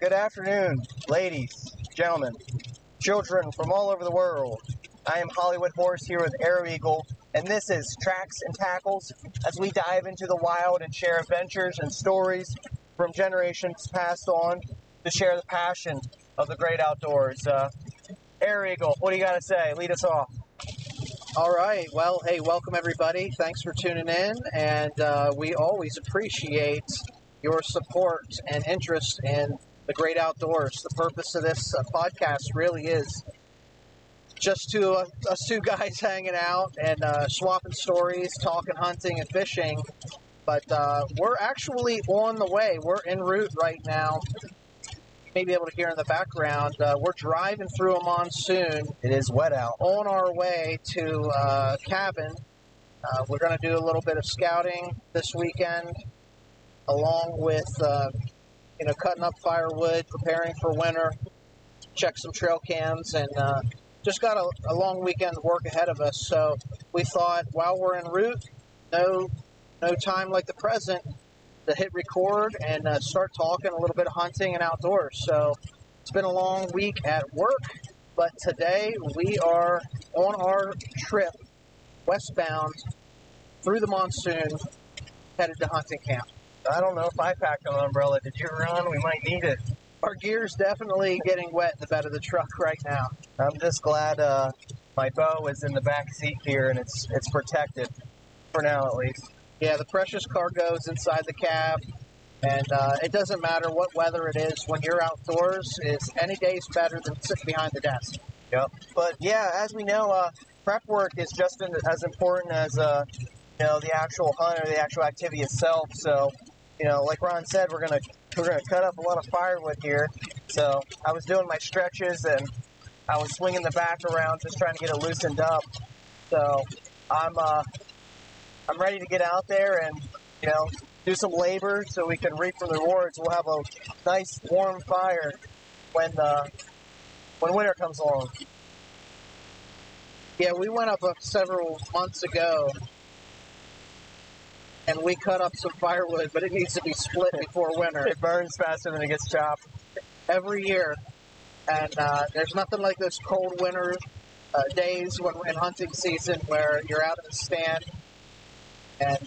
Good afternoon, ladies, gentlemen, children from all over the world. I am Hollywood Horse here with Arrow Eagle, and this is Tracks and Tackles as we dive into the wild and share adventures and stories from generations passed on to share the passion of the great outdoors. Arrow Eagle, what do you got to say? Lead us off. All right. Well, hey, welcome everybody. Thanks for tuning in, and we always appreciate your support and interest in the great outdoors. The purpose of this podcast really is just us two guys hanging out and swapping stories, talking hunting and fishing. But we're actually on the way. We're en route right now. You may be able to hear in the background. We're driving through a monsoon. It is wet out. On our way to a cabin. We're going to do a little bit of scouting this weekend, along with cutting up firewood, preparing for winter, check some trail cams, and just got a long weekend of work ahead of us. So we thought, while we're en route, no time like the present to hit record and start talking a little bit of hunting and outdoors. So it's been a long week at work, but today we are on our trip westbound through the monsoon, headed to hunting camp. I don't know if I packed an umbrella. Did you, Ron? We might need it. Our gear's definitely getting wet in the bed of the truck right now. I'm just glad my bow is in the back seat here and it's protected, for now at least. Yeah, the precious cargo is inside the cab, and it doesn't matter what weather it is. When you're outdoors, any day's better than sitting behind the desk. Yep. But yeah, as we know, prep work is just as important as the actual hunt or the actual activity itself. So, like Ron said, we're gonna cut up a lot of firewood here. So I was doing my stretches and I was swinging the back around, just trying to get it loosened up. So I'm ready to get out there and do some labor so we can reap from the rewards. We'll have a nice warm fire when winter comes along. Yeah, we went up several months ago and we cut up some firewood, but it needs to be split before winter. It burns faster than it gets chopped. Every year. And there's nothing like those cold winter days in hunting season where you're out in the stand. And,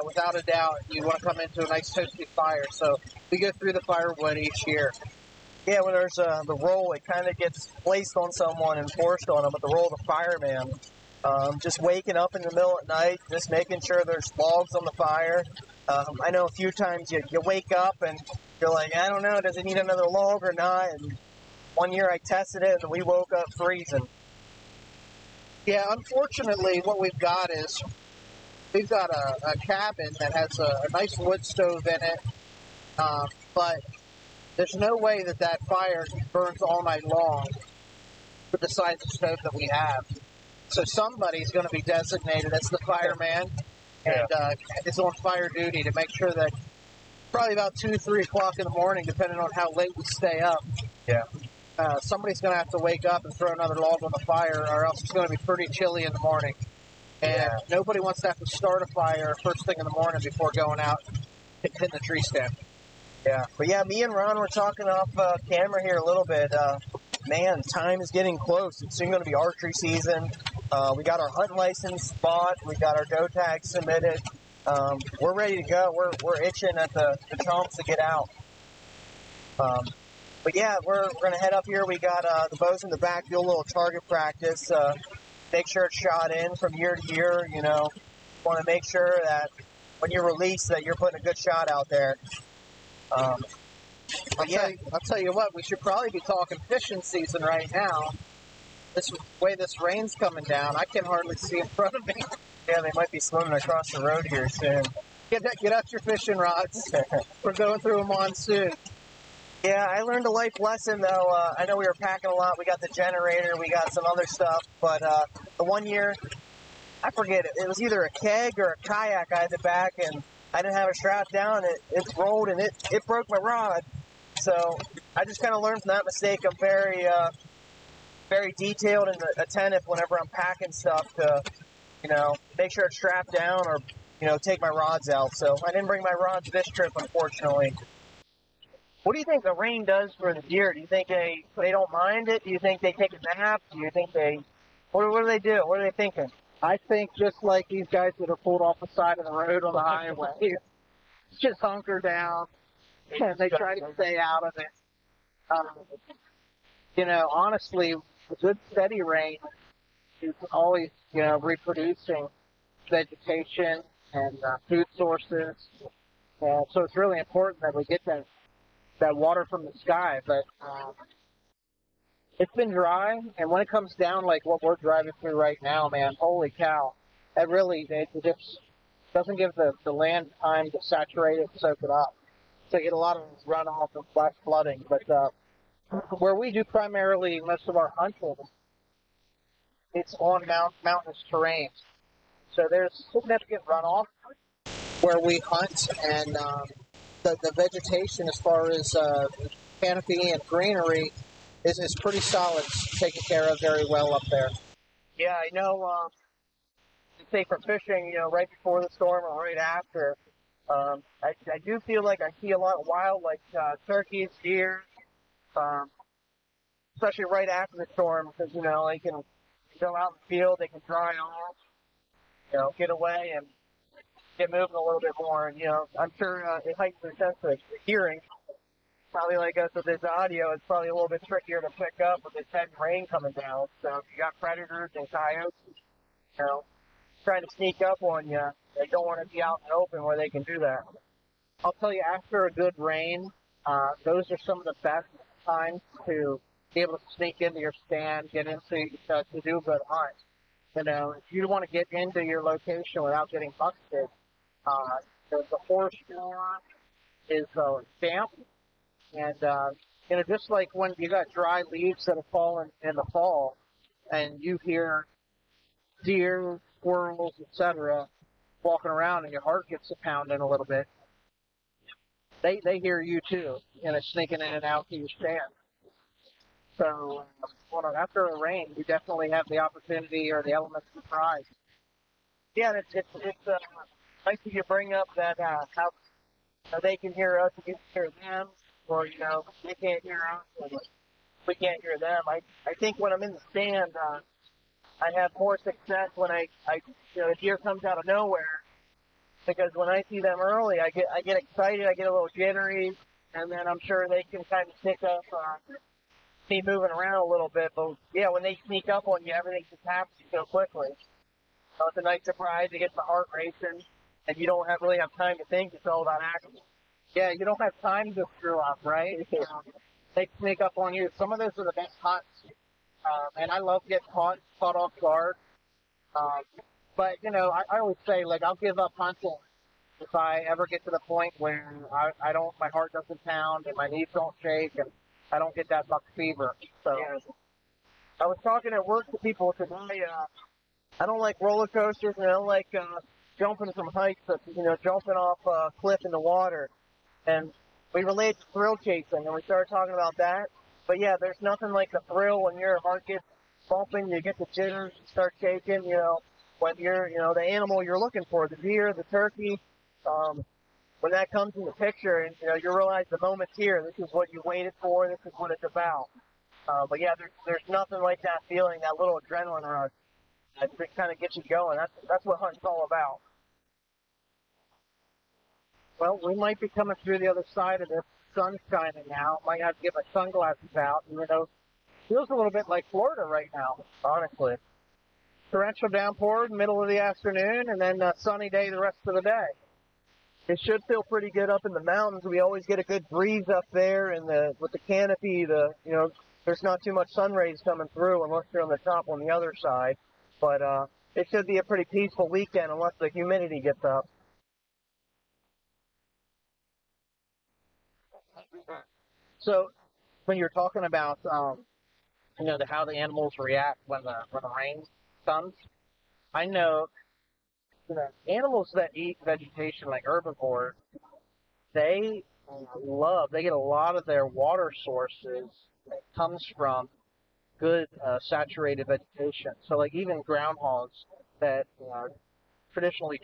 without a doubt, you want to come into a nice toasty fire. So we go through the firewood each year. Yeah, when there's the role, it kind of gets placed on someone and forced on them, but the role of the fireman. Just waking up in the middle at night, just making sure there's logs on the fire. I know a few times you wake up and you're like, I don't know, does it need another log or not? And one year I tested it and we woke up freezing. Yeah, unfortunately, what we've got is we've got a cabin that has a nice wood stove in it, but there's no way that fire burns all night long with the size of stove that we have. So somebody's going to be designated as the fireman and is on fire duty to make sure that probably about 2, 3 o'clock in the morning, depending on how late we stay up. Yeah. Somebody's going to have to wake up and throw another log on the fire, or else it's going to be pretty chilly in the morning. And nobody wants to have to start a fire first thing in the morning before going out and hitting the tree stand. Yeah. But yeah, me and Ron were talking off camera here a little bit. Man, time is getting close. It's soon going to be archery season. We got our hunting license bought. We got our go tag submitted. We're ready to go. We're itching at the chomps to get out. But yeah, we're going to head up here. We got the bows in the back, do a little target practice. Make sure it's shot in from year to year. Want to make sure that when you release that you're putting a good shot out there. I'll tell you what, we should probably be talking fishing season right now. This way this rain's coming down, I can hardly see in front of me. Yeah, they might be swimming across the road here soon. Get out your fishing rods. We're going through a monsoon. Yeah, I learned a life lesson, though. I know we were packing a lot. We got the generator. We got some other stuff. But the one year, I forget it. It was either a keg or a kayak I had to back, and I didn't have it strapped down. It rolled, and it broke my rod. So I just kind of learned from that mistake. I'm very detailed and attentive whenever I'm packing stuff to, make sure it's strapped down or, take my rods out. So I didn't bring my rods this trip, unfortunately. What do you think the rain does for the deer? Do you think they don't mind it? Do you think they take a nap? Do you think they what do they do? What are they thinking? I think just like these guys that are pulled off the side of the road on the highway, just hunker down and they try to stay out of it. Honestly, a good steady rain is always, reproducing vegetation and food sources. So it's really important that we get that water from the sky. But it's been dry, and when it comes down like what we're driving through right now, man, holy cow. It just doesn't give the land time to saturate it and soak it up. So you get a lot of runoff and flash flooding. But where we do primarily most of our hunting, it's on mountainous terrain. So there's significant runoff where we hunt, and the vegetation as far as canopy and greenery is pretty solid, taken care of very well up there. Yeah, I know. Say for fishing, right before the storm or right after, I do feel like I see a lot of wild, like turkeys, deer, especially right after the storm, because they can go out in the field, they can dry off, get away and get moving a little bit more. And I'm sure it heightens their sense of hearing. Probably like us with this audio, it's probably a little bit trickier to pick up with this heavy rain coming down. So if you got predators and coyotes, trying to sneak up on you, they don't want to be out in the open where they can do that. I'll tell you, after a good rain, those are some of the best times to be able to sneak into your stand, get into to do a good hunt. If you want to get into your location without getting busted, the forest floor is damp. And, just like when you got dry leaves that have fallen in the fall and you hear deer, squirrels, etc., walking around and your heart gets a pounding a little bit, they hear you too, sneaking in and out to your stand. So, after a rain, you definitely have the opportunity or the element of surprise. Yeah, it's nice that you bring up that how they can hear us, we can hear them, or they can't hear us, and we can't hear them. I think when I'm in the stand, I have more success when a deer comes out of nowhere, because when I see them early, I get excited, I get a little jittery, and then I'm sure they can kind of pick up me moving around a little bit. But yeah, when they sneak up on you, everything just happens so quickly. So it's a nice surprise. It gets the heart racing, and you don't really have time to think. It's all about action. Yeah, you don't have time to screw up, right? They sneak up on you. Some of those are the best hunts. And I love getting caught off guard. But, I always say, I'll give up hunting if I ever get to the point where my heart doesn't pound and my knees don't shake and I don't get that buck fever. So, yeah. I was talking at work to people today. I don't like roller coasters, and I don't like jumping from heights, jumping off a cliff in the water. And we relate to thrill chasing, and we started talking about that. But yeah, there's nothing like the thrill when your heart gets bumping, you get the jitters, you start shaking, when you're, the animal you're looking for, the deer, the turkey, when that comes in the picture, and, you realize the moment's here, this is what you waited for, this is what it's about. But yeah, there's nothing like that feeling, that little adrenaline rush that kind of gets you going. That's what hunting's all about. Well, we might be coming through the other side of this. Sun's shining now. Might have to get my sunglasses out. And, feels a little bit like Florida right now, honestly. Torrential downpour in the middle of the afternoon, and then a sunny day the rest of the day. It should feel pretty good up in the mountains. We always get a good breeze up there, and with the canopy, there's not too much sun rays coming through unless you're on the top on the other side. But it should be a pretty peaceful weekend unless the humidity gets up. So, when you're talking about, how the animals react when the rain comes, I know, animals that eat vegetation like herbivores, they get a lot of their water sources that comes from good saturated vegetation. So, even groundhogs that traditionally,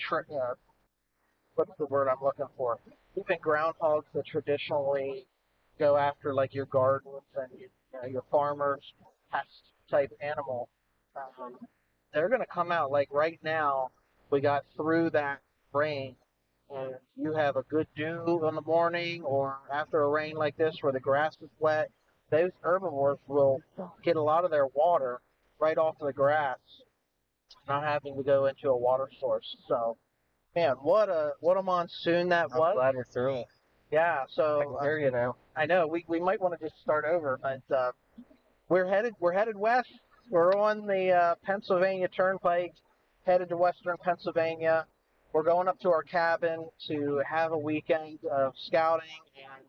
what's the word I'm looking for? Even groundhogs that traditionally go after like your gardens and your farmers pest type animal, um, they're going to come out. Like right now, we got through that rain, and you have a good dew in the morning or after a rain like this where the grass is wet. Those herbivores will get a lot of their water right off of the grass, not having to go into a water source. So, man, what a monsoon that I'm was. glad we're through it. Yeah, so I can hear you now. I know we might want to just start over, but we're headed west. We're on the Pennsylvania Turnpike, headed to Western Pennsylvania. We're going up to our cabin to have a weekend of scouting, and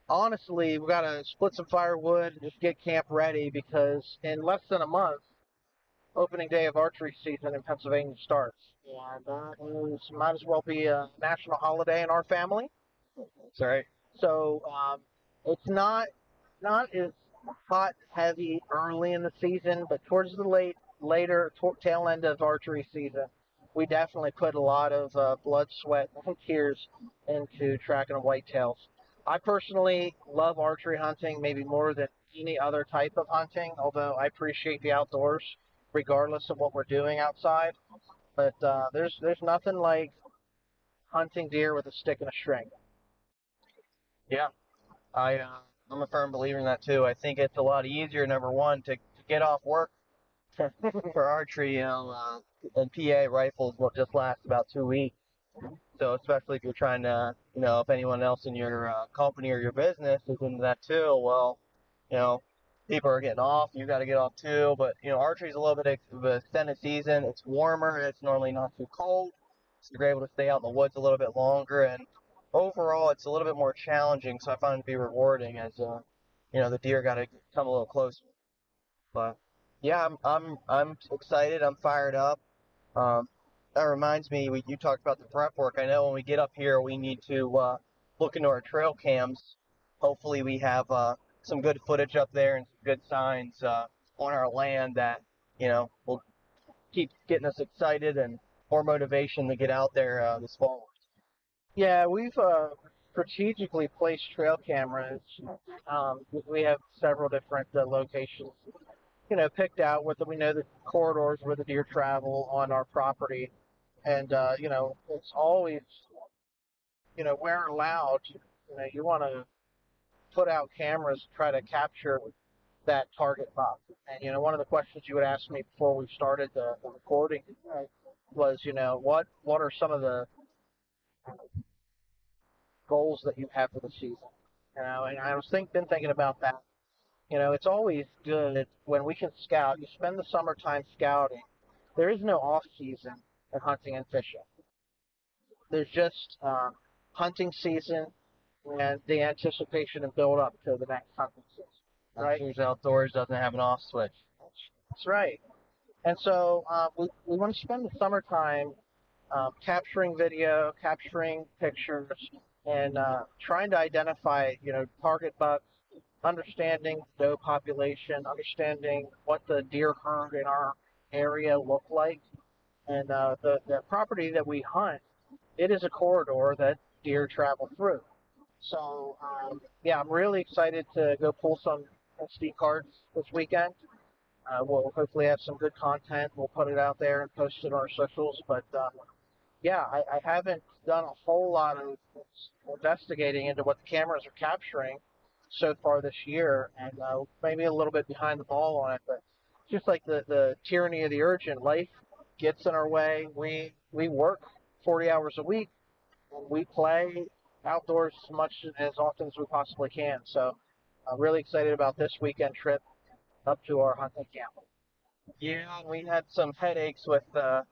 honestly, we got to split some firewood and just get camp ready because in less than a month, opening day of archery season in Pennsylvania starts, and might as well be a national holiday in our family. That's right. So it's not as hot, heavy early in the season, but towards the later tail end of archery season, we definitely put a lot of blood, sweat, and tears into tracking of whitetails. I personally love archery hunting, maybe more than any other type of hunting, although I appreciate the outdoors, regardless of what we're doing outside. But there's nothing like hunting deer with a stick and a string. Yeah, I'm a firm believer in that too. I think it's a lot easier, number one, to get off work for archery. And PA rifles will just last about 2 weeks. So especially if you're trying to, if anyone else in your company or your business is into that too, well, people are getting off. You got to get off too. But archery is a little bit of an extended season. It's warmer. It's normally not too cold, so you're able to stay out in the woods a little bit longer. And overall, it's a little bit more challenging. So I find it to be rewarding as the deer got to come a little closer. But yeah, I'm excited. I'm fired up. That reminds me, you talked about the prep work. I know when we get up here, we need to look into our trail cams. Hopefully we have some good footage up there and some good signs on our land that, will keep getting us excited and more motivation to get out there this fall. Yeah, we've strategically placed trail cameras. We have several different locations, picked out where we know the corridors where the deer travel on our property. And, it's always, where allowed, you want to put out cameras to try to capture that target buck. And, one of the questions you would ask me before we started the recording was, what are some of the goals that you have for the season? And I was been thinking about that. It's always good when we can scout. You spend the summertime scouting. There is no off season in hunting and fishing. There's just hunting season and the anticipation and build up to the next hunting season. Right? Hunters Outdoors doesn't have an off switch. That's right. And so we want to spend the summertime capturing video, capturing pictures, and trying to identify, target bucks, understanding doe population, understanding what the deer herd in our area look like. And the property that we hunt, it is a corridor that deer travel through. So, I'm really excited to go pull some SD cards this weekend. We'll hopefully have some good content. We'll put it out there and post it on our socials. But, I haven't done a whole lot of investigating into what the cameras are capturing so far this year, and maybe a little bit behind the ball on it. But just like the tyranny of the urgent, life gets in our way. We work 40 hours a week, and we play outdoors as often as we possibly can. So I'm really excited about this weekend trip up to our hunting camp. Yeah, we had some headaches with the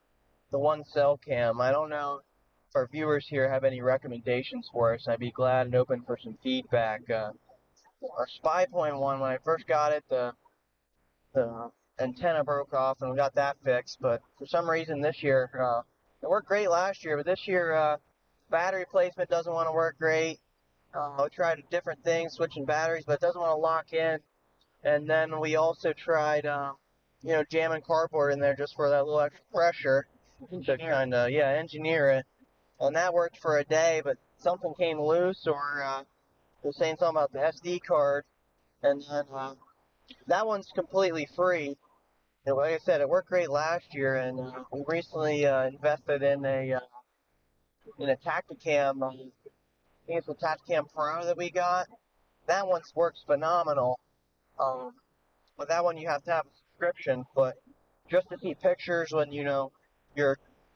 one cell cam. I don't know if our viewers here have any recommendations for us. I'd be glad and open for some feedback. Our Spy Point one, when I first got it, the antenna broke off and we got that fixed. But for some reason this year, it worked great last year, but this year battery placement doesn't want to work great. We tried different things, switching batteries, but it doesn't want to lock in. And then we also tried, jamming cardboard in there just for that little extra pressure to engineer it. And that worked for a day, but something came loose or was saying something about the SD card, and then that one's completely free. And like I said, it worked great last year, and we recently invested in a Tacticam. I think it's a Tacticam Pro that we got. That one works phenomenal. But that one you have to have a subscription. But just to see pictures when you're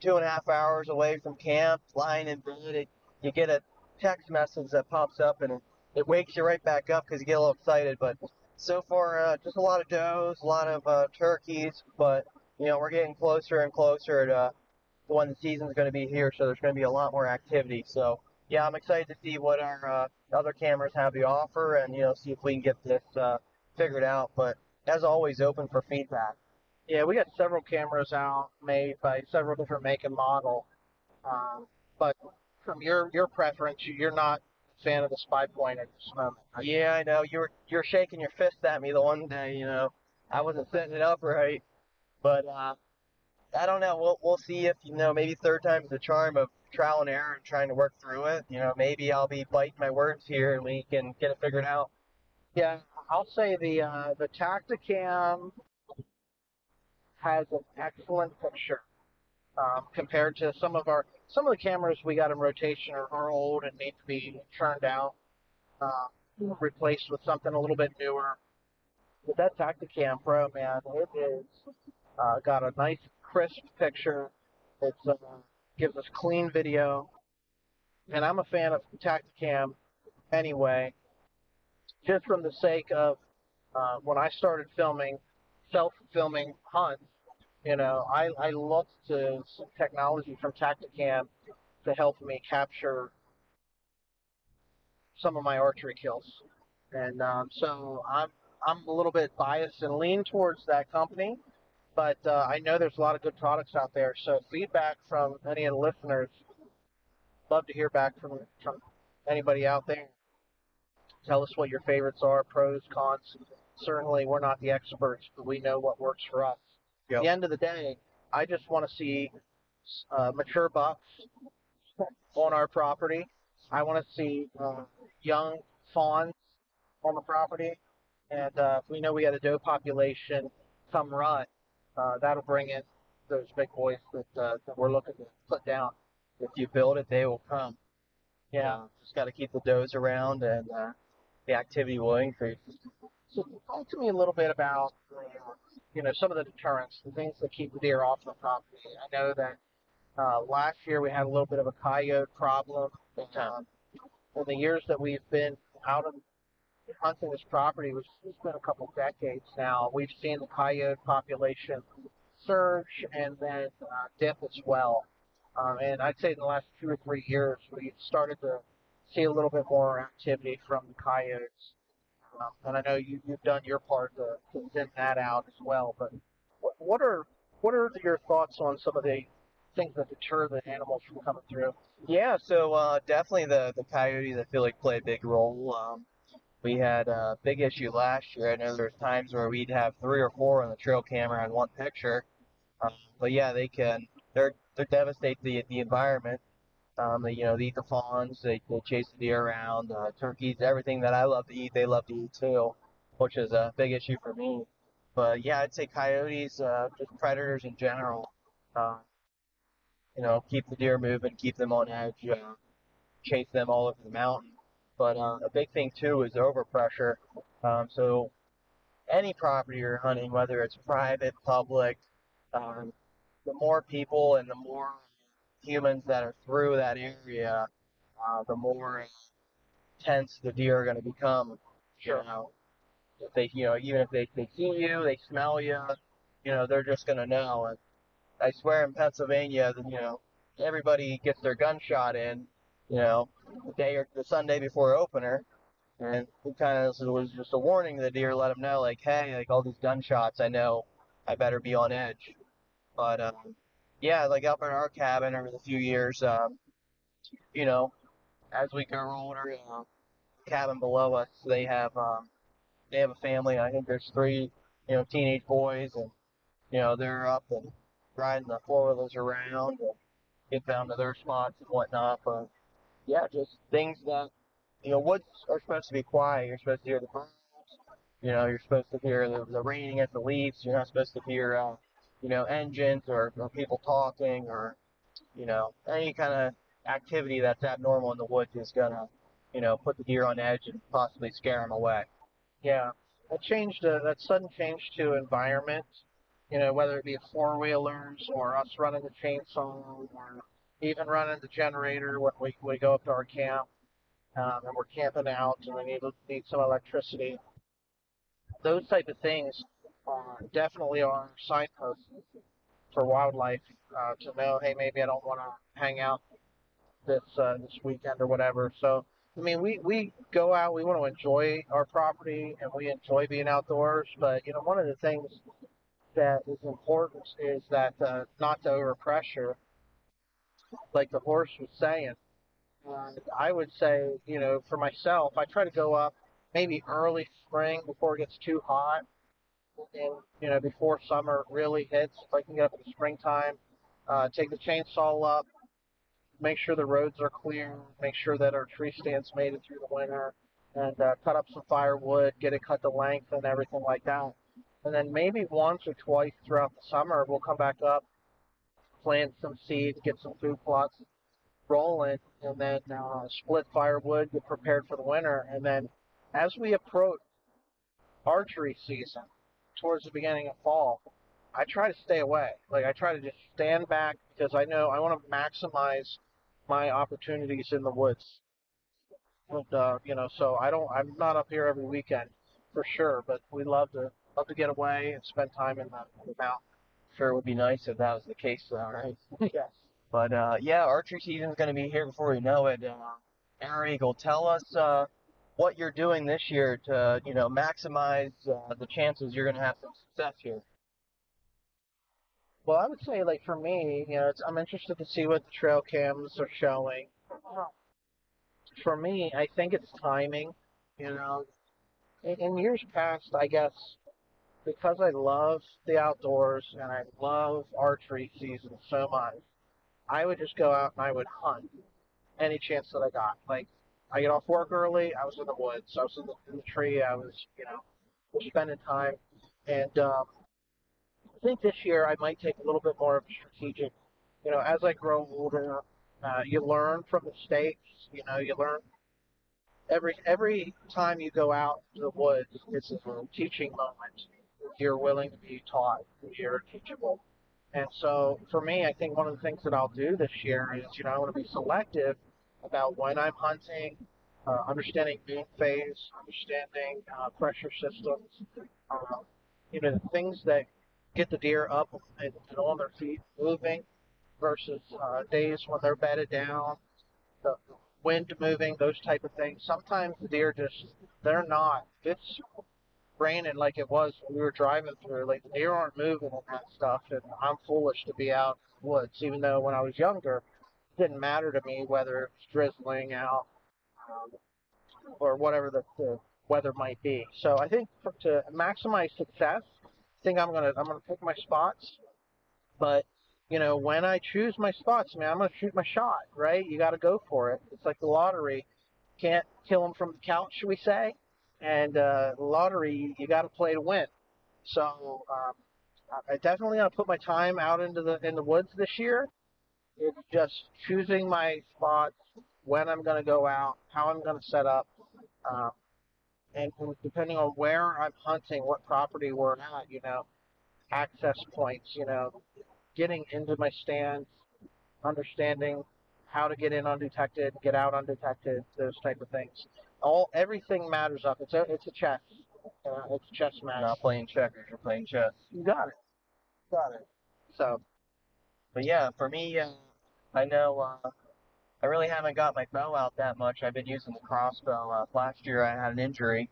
2.5 hours away from camp, lying in bed, you get a text message that pops up and it wakes you right back up because you get a little excited. But so far, just a lot of does, a lot of turkeys. But we're getting closer and closer to when the season's going to be here, so there's going to be a lot more activity. So yeah, I'm excited to see what our other cameras have to offer, and see if we can get this figured out. But as always, open for feedback. Yeah, we got several cameras out made by several different make and model. But from your preference, you're not a fan of the spy point at this moment. Yeah, I know. You're shaking your fist at me the one day. I wasn't setting it up right, but I don't know. We'll see if maybe third time's the charm of trial and error and trying to work through it. Maybe I'll be biting my words here and we can get it figured out. Yeah, I'll say the Tacticam has an excellent picture compared to some of the cameras we got in rotation are old and need to be churned out, replaced with something a little bit newer. But that Tacticam Pro, man, it is got a nice crisp picture. It gives us clean video, and I'm a fan of Tacticam anyway, just from the sake of when I started self-filming hunts. I looked to some technology from Tacticam to help me capture some of my archery kills, and so I'm a little bit biased and lean towards that company. But I know there's a lot of good products out there. So feedback from any of the listeners. Love to hear back from anybody out there. Tell us what your favorites are, pros, cons. Certainly, we're not the experts, but we know what works for us. Yep. At the end of the day, I just want to see mature bucks on our property. I want to see young fawns on the property. And if we know we got a doe population come rut, that'll bring in those big boys that we're looking to put down. If you build it, they will come. Yeah, just got to keep the does around, and the activity will increase. So talk to me a little bit about some of the deterrents, the things that keep the deer off the property. I know that last year we had a little bit of a coyote problem. In the years that we've been out of hunting this property, which has been a couple decades now, we've seen the coyote population surge and then dip as well. And I'd say in the last 2 or 3 years, we've started to see a little bit more activity from the coyotes. And I know you've done your part to thin that out as well. But what are your thoughts on some of the things that deter the animals from coming through? Yeah, so definitely the coyotes, I feel like, play a big role. We had a big issue last year. I know there's times where we'd have 3 or 4 on the trail camera in one picture. But yeah, they're devastate the environment. They eat the fawns. They chase the deer around. Turkeys, everything that I love to eat, they love to eat too, which is a big issue for me. But yeah, I'd say coyotes, just predators in general. Keep the deer moving, keep them on edge, chase them all over the mountain. But a big thing too is overpressure. So any property you're hunting, whether it's private, public, the more people and the more humans that are through that area, the more tense the deer are going to become. Sure. If they, even if they see you, they smell you, they're just going to know. And I swear in Pennsylvania, everybody gets their gunshot in, the Sunday before opener. And it kind of was just a warning to the deer, let them know, like, hey, like all these gunshots, I know I better be on edge. But, yeah, like up in our cabin over the few years, as we grow older, cabin below us, they have a family. I think there's 3, teenage boys, and, they're up and riding the 4-wheelers around and get down to their spots and whatnot. But, yeah, just things that woods are supposed to be quiet. You're supposed to hear the birds. You're supposed to hear the raining at the leaves. You're not supposed to hear, engines or people talking or, any kind of activity that's abnormal in the woods is gonna, put the deer on edge and possibly scare them away. Yeah, that sudden change to environment, whether it be four-wheelers or us running the chainsaw or even running the generator when we go up to our camp and we're camping out and we need some electricity. Those type of things definitely are signposts for wildlife to know, hey, maybe I don't want to hang out this weekend or whatever. So, I mean, we go out, we want to enjoy our property and we enjoy being outdoors. But, one of the things that is important is that not to overpressure, like the horse was saying. I would say, for myself, I try to go up maybe early spring before it gets too hot and, before summer really hits. If I can get up in the springtime, take the chainsaw up, make sure the roads are clear, make sure that our tree stands made it through the winter, and cut up some firewood, get it cut to length and everything like that. And then maybe once or twice throughout the summer, we'll come back up, plant some seeds, get some food plots rolling, and then split firewood, get prepared for the winter. And then as we approach archery season towards the beginning of fall, I try to stay away. Like I try to just stand back because I know I want to maximize my opportunities in the woods. And, so I'm not up here every weekend for sure, but we love to get away and spend time in the mountain. Sure, it would be nice if that was the case, though, right? Yes. But yeah, archery season's going to be here before we know it. Air Eagle, tell us what you're doing this year to, maximize the chances you're going to have some success here. Well, I would say, like for me, I'm interested to see what the trail cams are showing. For me, I think it's timing. You know, in years past, I guess because I love the outdoors and I love archery season so much, I would just go out and I would hunt any chance that I got. Like, I get off work early, I was in the woods, I was in the tree, I was, spending time. And I think this year I might take a little bit more of a strategic, as I grow older, you learn from mistakes, you learn every time you go out to the woods, it's a teaching moment. You're willing to be taught, you're teachable. And so for me, I think one of the things that I'll do this year is, I want to be selective about when I'm hunting, understanding moon phase, understanding pressure systems, things that get the deer up and on their feet moving versus days when they're bedded down, the wind moving, those type of things. Sometimes the deer they're not. It's raining like it was when we were driving through. Like the deer aren't moving and that stuff, and I'm foolish to be out in the woods, even though when I was younger, it didn't matter to me whether it was drizzling out or whatever the weather might be. So I think to maximize success, I think I'm gonna pick my spots. But when I choose my spots, man, I'm gonna shoot my shot. Right? You got to go for it. It's like the lottery. Can't kill them from the couch, should we say? And lottery, you got to play to win. So I definitely gonna put my time out in the woods this year. It's just choosing my spots, when I'm gonna go out, how I'm gonna set up, and depending on where I'm hunting, what property we're at, access points, getting into my stands, understanding how to get in undetected, get out undetected, those type of things. Everything matters up. It's a chess. It's a chess match. You're not playing checkers, you're playing chess. You got it. Got it. So, but yeah, for me, I know I really haven't got my bow out that much. I've been using the crossbow. Last year I had an injury.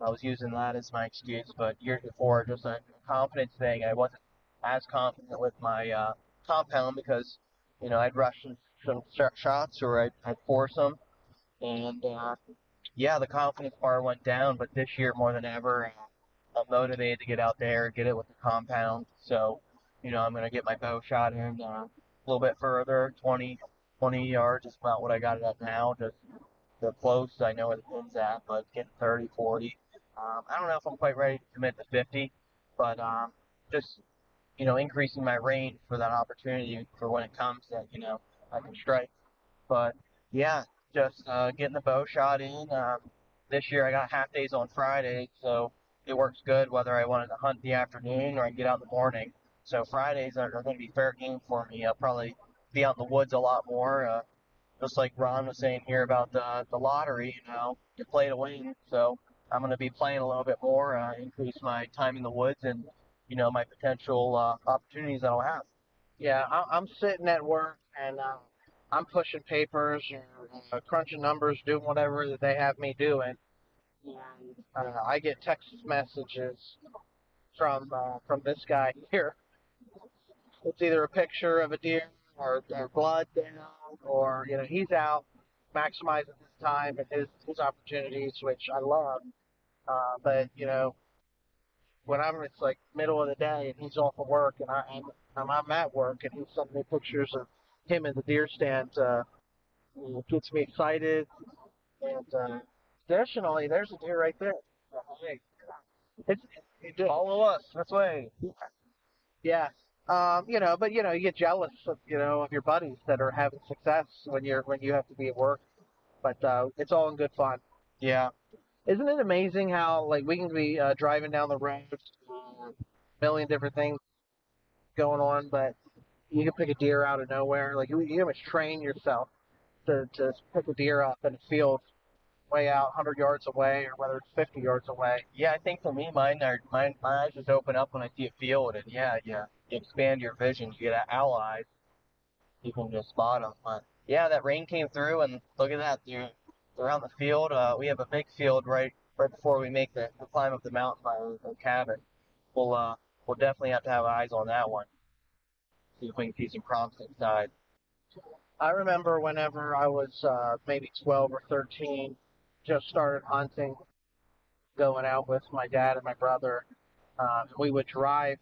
I was using that as my excuse, but years before, just a confidence thing. I wasn't as confident with my compound because, I'd rush some shots or I'd force them. And, yeah, the confidence bar went down, but this year more than ever, I'm motivated to get out there, get it with the compound. So, I'm going to get my bow shot in a little bit further, 20 yards is about what I got it at now. Just the close I know where the pin's at, but getting 30, 40. I don't know if I'm quite ready to commit to 50, but just increasing my range for that opportunity for when it comes that I can strike. But yeah, just getting the bow shot in. This year I got half days on Friday, so it works good whether I wanted to hunt the afternoon or I can get out in the morning. So Fridays are going to be fair game for me. I'll probably be out in the woods a lot more. Just like Ron was saying here about the lottery, you play to win. So I'm going to be playing a little bit more, increase my time in the woods and my potential opportunities that I'll have. Yeah, I'm sitting at work and I'm pushing papers or crunching numbers, doing whatever that they have me doing. And I get text messages from this guy here. It's either a picture of a deer or blood down, or he's out maximizing his time and his opportunities, which I love. But when it's like middle of the day and he's off of work and I'm at work and he's sending me pictures of him in the deer stand, gets me excited. And additionally, there's a deer right there. Hey, it's Follow us this way. yeah. But you get jealous of your buddies that are having success when you have to be at work. But it's all in good fun. Yeah. Isn't it amazing how like we can be driving down the road, a million different things going on, but you can pick a deer out of nowhere. Like you must train yourself to pick a deer up in a field way out 100 yards away, or whether it's 50 yards away. Yeah, I think for me, my eyes just open up when I see a field, and you expand your vision. You get allies. You can just spot them. But yeah, that rain came through, and look at that. They're out in the field. We have a big field right before we make the climb up the mountain by the cabin. We'll definitely have to have eyes on that one. See if we can see some prompts inside. I remember whenever I was maybe 12 or 13, just started hunting, going out with my dad and my brother. We would drive.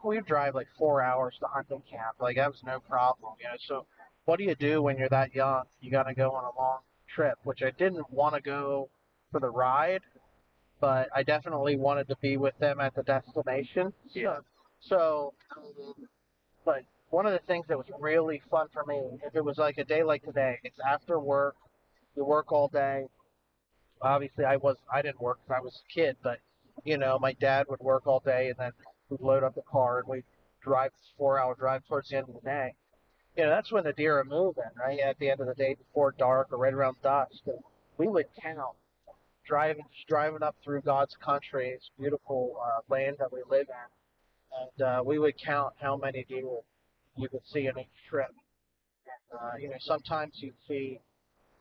We'd drive like 4 hours to hunting camp. Like that was no problem. So what do you do when you're that young? You got to go on a long trip, which I didn't want to go for the ride, but I definitely wanted to be with them at the destination. Yeah. So, but one of the things that was really fun for me, if it was like a day like today, it's after work, you work all day. Obviously, I didn't work because I was a kid, but my dad would work all day, and then we'd load up the car and we'd drive this 4 hour drive towards the end of the day. That's when the deer are moving, right? At the end of the day, before dark or right around dusk, and we would count driving up through God's country, it's beautiful land that we live in, and we would count how many deer you could see in each trip. Sometimes you'd see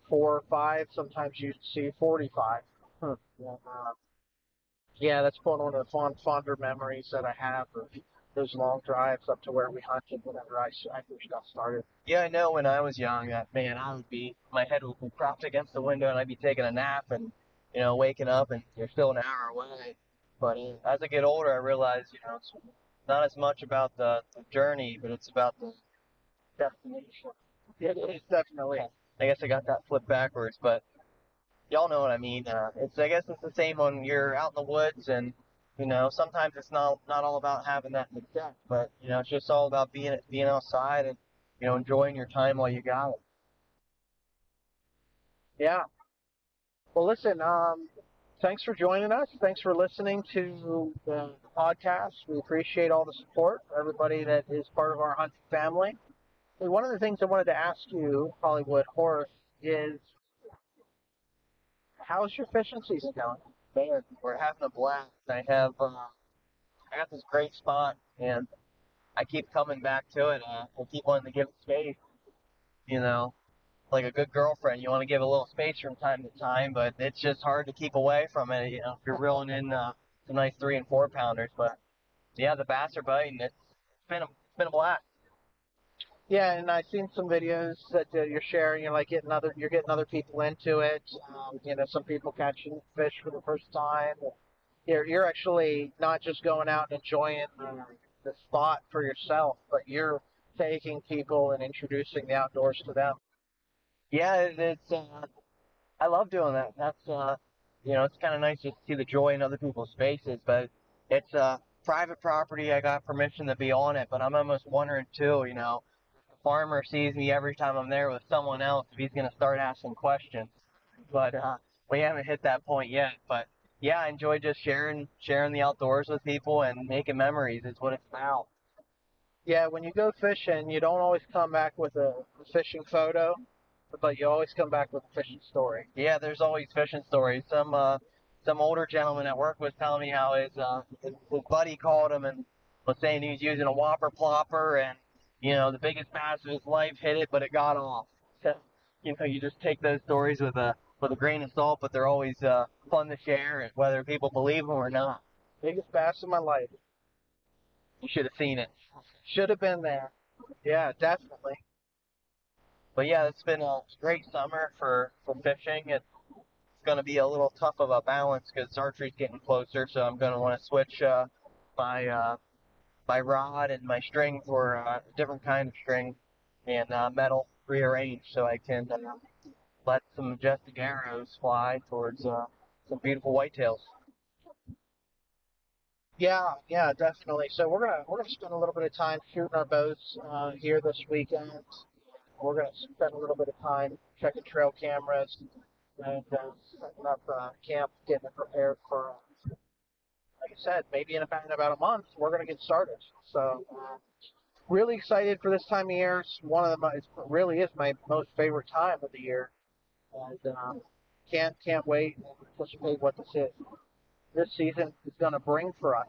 4 or 5, sometimes you'd see 45. Huh. Yeah, that's one of the fonder memories that I have of those long drives up to where we hunted whenever I first got started. Yeah, I know when I was young that, man, my head would be propped against the window and I'd be taking a nap and, waking up and you're still an hour away. But as I get older, I realize, it's not as much about the journey, but it's about the destination. It is definitely. I guess I got that flipped backwards, but y'all know what I mean. I guess it's the same when you're out in the woods and, sometimes it's not all about having that success, but, it's just all about being outside and, enjoying your time while you got it. Yeah. Well, listen, thanks for joining us. Thanks for listening to the podcast. We appreciate all the support for everybody that is part of our hunting family. And one of the things I wanted to ask you, Hollywood Horse, is how's your fishing season going? Man, we're having a blast. I got this great spot, and I keep coming back to it. I keep wanting to give it space. Like a good girlfriend, you want to give a little space from time to time, but it's just hard to keep away from it. If you're reeling in some nice 3 and 4 pounders. But yeah, the bass are biting. It's been a blast. Yeah, and I've seen some videos that you're sharing. You're getting other people into it. Some people catching fish for the first time. You're actually not just going out and enjoying the spot for yourself, but you're taking people and introducing the outdoors to them. Yeah, I love doing that. That's it's kind of nice just to see the joy in other people's faces. But it's private property. I got permission to be on it, but I'm almost wondering too. The farmer sees me every time I'm there with someone else if he's going to start asking questions. But we haven't hit that point yet. But yeah, I enjoy just sharing the outdoors with people and making memories. Is what it's about. Yeah, when you go fishing, you don't always come back with a fishing photo, but you always come back with a fishing story. Yeah, there's always fishing stories. Some older gentleman at work was telling me how his buddy called him and was saying he was using a whopper plopper and the biggest bass of his life hit it, but it got off. So you just take those stories with a grain of salt, but they're always fun to share, whether people believe them or not. Biggest bass of my life. You should have seen it. Should have been there. Yeah, definitely. But yeah, it's been a great summer for fishing. It's going to be a little tough of a balance because archery's getting closer, so I'm going to want to switch my my rod and my string for a different kind of string and metal rearranged so I can let some majestic arrows fly towards some beautiful whitetails. Yeah, definitely. So we're gonna spend a little bit of time shooting our bows here this weekend. We're gonna spend a little bit of time checking trail cameras and setting up camp, getting it prepared for. Like I said, maybe in about a month we're gonna get started. So really excited for this time of year. It's it really is my most favorite time of the year, and can't wait and anticipate what this season is going to bring for us.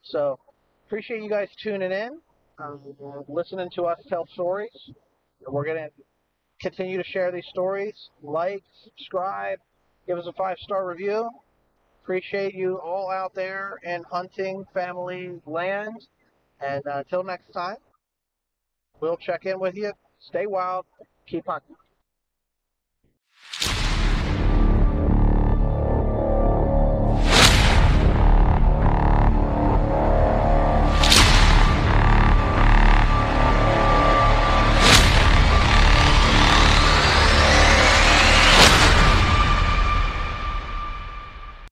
So appreciate you guys tuning in, listening to us tell stories. We're going to continue to share these stories. Like, subscribe, give us a 5-star review. Appreciate you all out there in hunting family land. And until next time, we'll check in with you. Stay wild. Keep hunting.